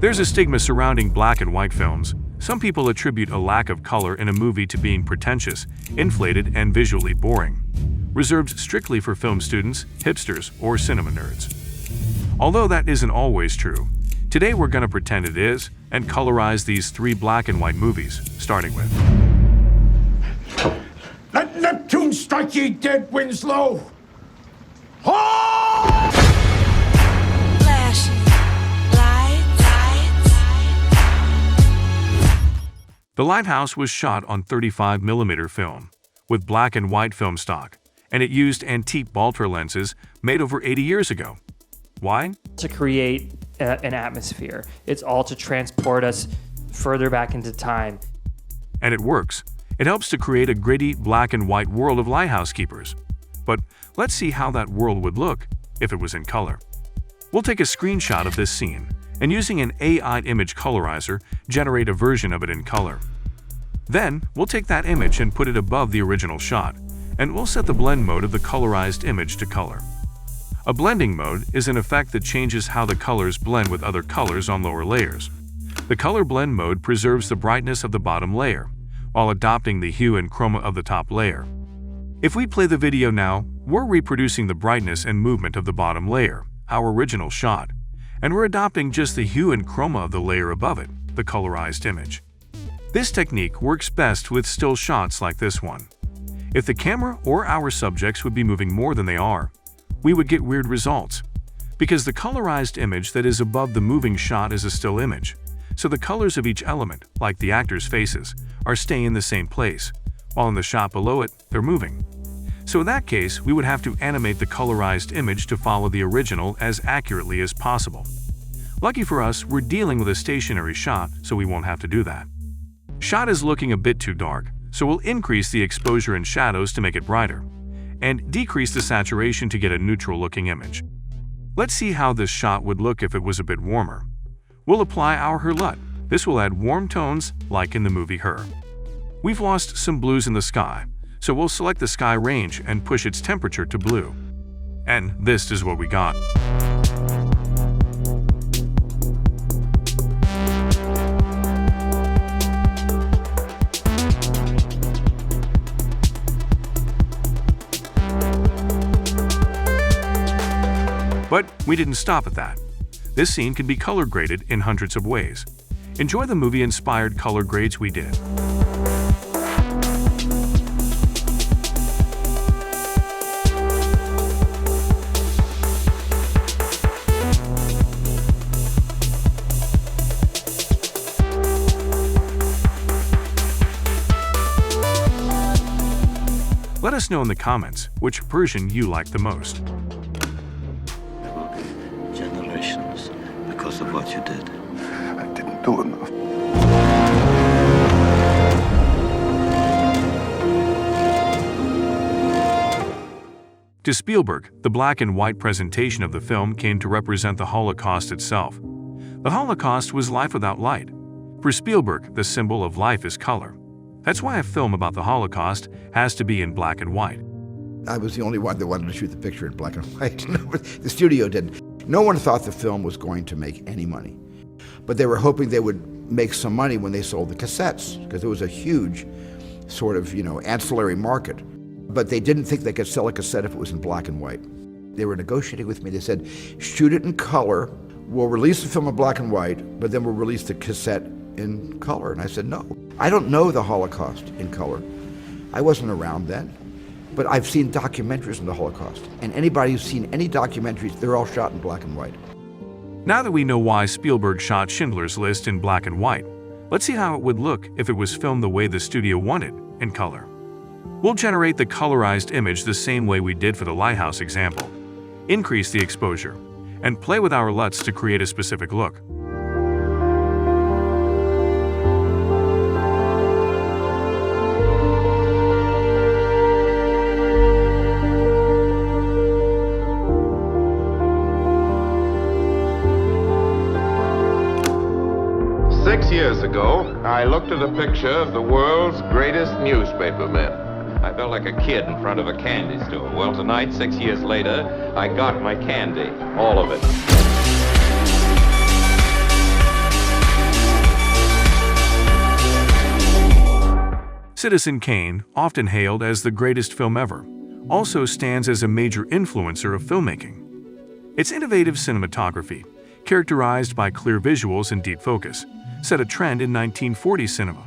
There's a stigma surrounding black and white films. Some people attribute a lack of color in a movie to being pretentious, inflated, and visually boring, reserved strictly for film students, hipsters, or cinema nerds. Although that isn't always true, today we're going to pretend it is and colorize these 3 black and white movies, starting with Let Neptune strike ye dead, Winslow! Oh! Flashing lights. The Lighthouse was shot on 35mm film, with black and white film stock, and it used antique Baltar lenses made over 80 years ago. Why? To create an atmosphere. It's all to transport us further back into time. And it works. It helps to create a gritty black and white world of lighthouse keepers. But let's see how that world would look if it was in color. We'll take a screenshot of this scene and using an AI image colorizer, generate a version of it in color. Then we'll take that image and put it above the original shot, and we'll set the blend mode of the colorized image to color. A blending mode is an effect that changes how the colors blend with other colors on lower layers. The color blend mode preserves the brightness of the bottom layer, while adopting the hue and chroma of the top layer. If we play the video now, we're reproducing the brightness and movement of the bottom layer, our original shot, and we're adopting just the hue and chroma of the layer above it, the colorized image. This technique works best with still shots like this one. If the camera or our subjects would be moving more than they are, we would get weird results, because the colorized image that is above the moving shot is a still image, so the colors of each element, like the actors' faces, are staying in the same place, while in the shot below it, they're moving. So in that case, we would have to animate the colorized image to follow the original as accurately as possible. Lucky for us, we're dealing with a stationary shot, so we won't have to do that. Shot is looking a bit too dark, so we'll increase the exposure and shadows to make it brighter, and decrease the saturation to get a neutral-looking image. Let's see how this shot would look if it was a bit warmer. We'll apply our Her LUT. This will add warm tones like in the movie Her. We've lost some blues in the sky, so we'll select the sky range and push its temperature to blue. And this is what we got. But we didn't stop at that. This scene can be color graded in hundreds of ways. Enjoy the movie-inspired color grades we did. Let us know in the comments which version you like the most. There will be generations because of what you did. I didn't do enough. To Spielberg, the black and white presentation of the film came to represent the Holocaust itself. The Holocaust was life without light. For Spielberg, the symbol of life is color. That's why a film about the Holocaust has to be in black and white. I was the only one that wanted to shoot the picture in black and white. The studio didn't. No one thought the film was going to make any money. But they were hoping they would make some money when they sold the cassettes, because there was a huge sort of, ancillary market. But they didn't think they could sell a cassette if it was in black and white. They were negotiating with me. They said, shoot it in color. We'll release the film in black and white, but then we'll release the cassette in color. And I said, no. I don't know the Holocaust in color. I wasn't around then. But I've seen documentaries on the Holocaust. And anybody who's seen any documentaries, they're all shot in black and white. Now that we know why Spielberg shot Schindler's List in black and white, let's see how it would look if it was filmed the way the studio wanted, in color. We'll generate the colorized image the same way we did for the Lighthouse example. Increase the exposure, and play with our LUTs to create a specific look. Years ago, I looked at a picture of the world's greatest newspapermen. I felt like a kid in front of a candy store. Well, tonight, 6 years later, I got my candy, all of it. Citizen Kane, often hailed as the greatest film ever, also stands as a major influencer of filmmaking. Its innovative cinematography, characterized by clear visuals and deep focus, set a trend in 1940s cinema.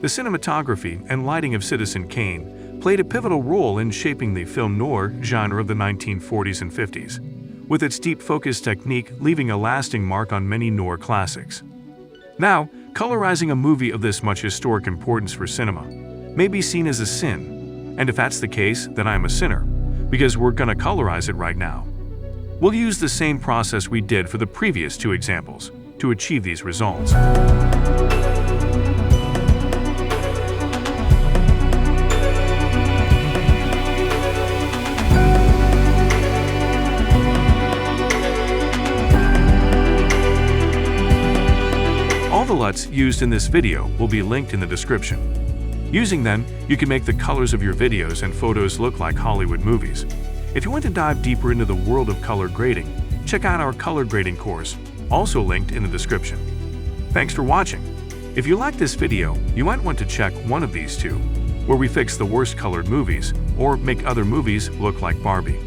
The cinematography and lighting of Citizen Kane played a pivotal role in shaping the film noir genre of the 1940s and 50s, with its deep focus technique leaving a lasting mark on many noir classics. Now, colorizing a movie of this much historic importance for cinema may be seen as a sin, and if that's the case, then I'm a sinner, because we're gonna colorize it right now. We'll use the same process we did for the previous two examples to achieve these results. All the LUTs used in this video will be linked in the description. Using them, you can make the colors of your videos and photos look like Hollywood movies. If you want to dive deeper into the world of color grading, check out our color grading course, also linked in the description. Thanks for watching. If you like this video, you might want to check one of these two, where we fix the worst colored movies or make other movies look like Barbie.